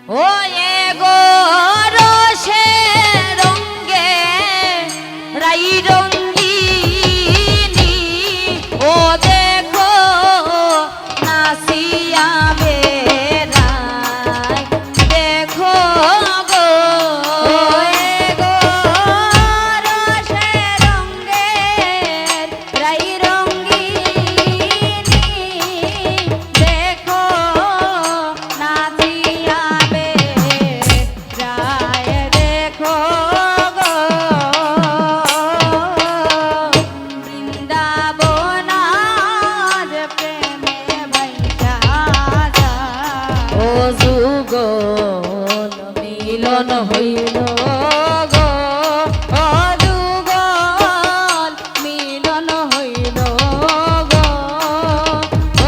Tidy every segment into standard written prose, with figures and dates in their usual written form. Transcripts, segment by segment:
ও এ গো রসে রঙ্গে রাই রঙ্গিনী ও দেখো নাসিয়া বেড়ায় দেখো গো এ গো রসে রঙ্গে রাই রঙ্গিনী দেখো নাসিয়া বেড়ায় দেখো গো বৃন্দাবনার প্রেমে ভাইসা যায় ও যুগল মিলন হইল গো ও যুগল মিলন হইল গো ও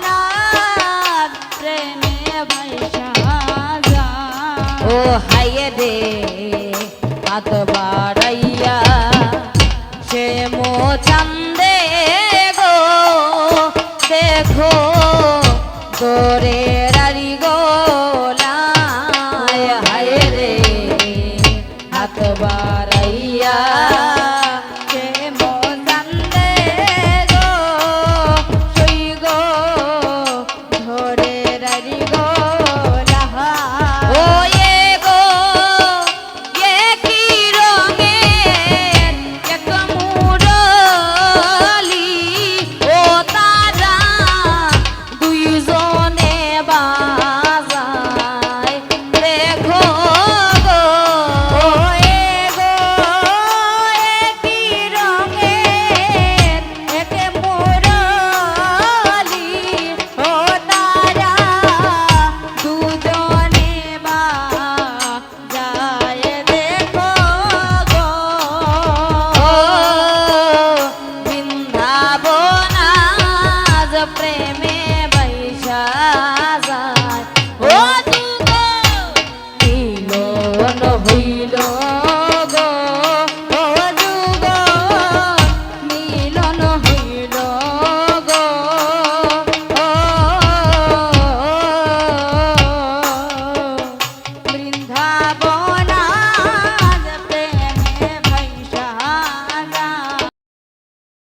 বৃন্দাবনার প্রেমে ভাইসা যায় ও হাইয়ে দে হাত বাড়াইয়া সে মো চান্দে গো দেখো তোরে